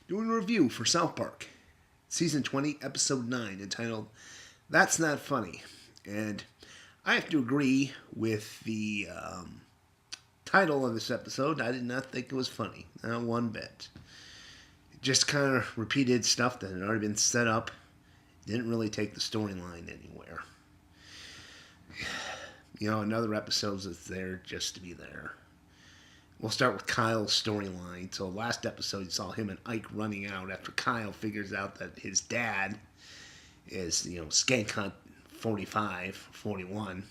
doing a review for South Park, Season 20, Episode 9, entitled That's Not Funny. And I have to agree with the title of this episode. I did not think it was funny, not one bit. It just kind of repeated stuff that had already been set up, didn't really take the storyline anywhere. You know, another episode that's there just to be there. We'll start with Kyle's storyline. So last episode, you saw him and Ike running out after Kyle figures out that his dad is, Skank Hunt 45, 41.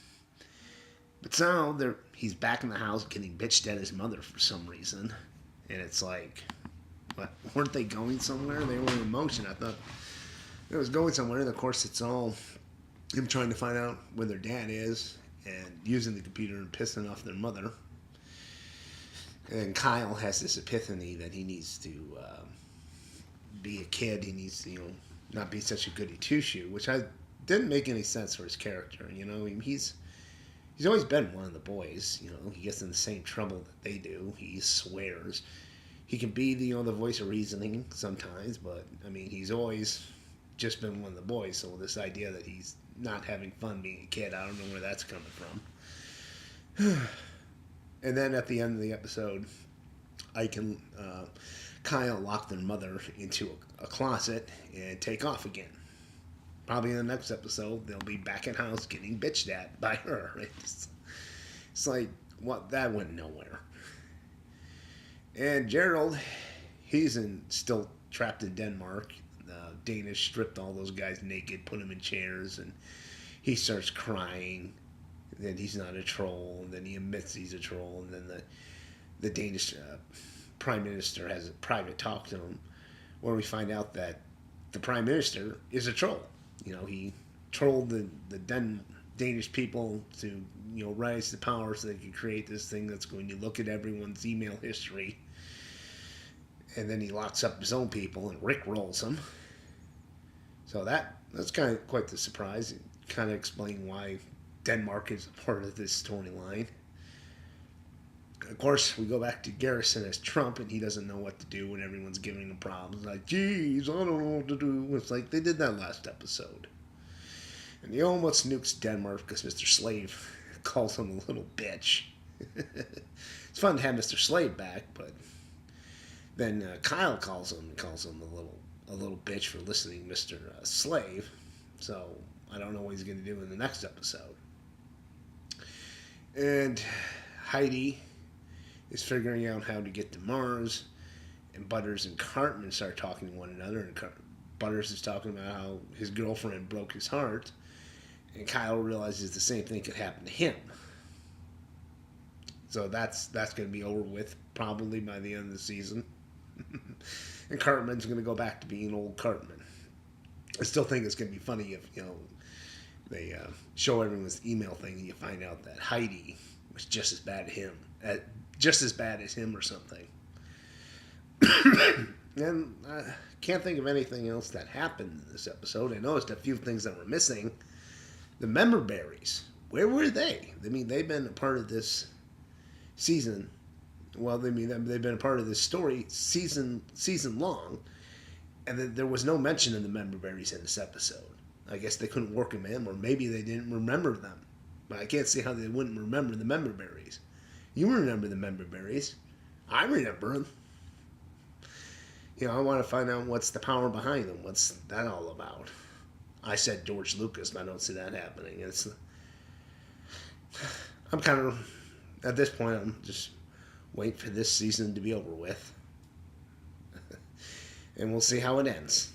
But now he's back in the house getting bitched at his mother for some reason. And it's like, what? Weren't they going somewhere? They were in motion. I thought it was going somewhere. And of course, it's all him trying to find out where their dad is and using the computer and pissing off their mother. And Kyle has this epiphany that he needs to be a kid. He needs to, not be such a goody two shoe, which didn't make any sense for his character. He's always been one of the boys. He gets in the same trouble that they do. He swears. He can be the voice of reasoning sometimes, but he's always just been one of the boys. So this idea that he's not having fun being a kid, I don't know where that's coming from. And then at the end of the episode, Ike and Kyle lock their mother into a closet and take off again. Probably in the next episode, they'll be back in house getting bitched at by her. It's like, what? That went nowhere. And Gerald, he's still trapped in Denmark. Danish stripped all those guys naked, put them in chairs, and he starts crying. Then he's not a troll, and then he admits he's a troll, and then the Danish prime minister has a private talk to him, where we find out that the prime minister is a troll. He trolled the Danish people to rise to power so they could create this thing that's going to look at everyone's email history, and then he locks up his own people and Rick rolls them. So that's kind of quite the surprise. It kind of explain why Denmark is a part of this storyline. Of course, we go back to Garrison as Trump, and he doesn't know what to do when everyone's giving him problems. Like, geez, I don't know what to do. It's like they did that last episode. And he almost nukes Denmark because Mr. Slave calls him a little bitch. It's fun to have Mr. Slave back, but then Kyle calls him a little bitch for listening to Mr. Slave. So I don't know what he's going to do in the next episode. And Heidi is figuring out how to get to Mars, and Butters and Cartman start talking to one another, and Butters is talking about how his girlfriend broke his heart, and Kyle realizes the same thing could happen to him. So that's going to be over with probably by the end of the season. And Cartman's going to go back to being old Cartman. I still think it's going to be funny if, they show everyone's email thing and you find out that Heidi was just as bad as him or something. And I can't think of anything else that happened in this episode. I noticed a few things that were missing. The member berries, where were they? They've been a part of this season. Well, they've been a part of this story season long, and there was no mention of the member berries in this episode. I guess they couldn't work them in, or maybe they didn't remember them. But I can't see how they wouldn't remember the member berries. You remember the member berries. I remember them. I want to find out what's the power behind them. What's that all about? I said George Lucas, but I don't see that happening. I'm kind of, at this point, I'm just waiting for this season to be over with. And we'll see how it ends.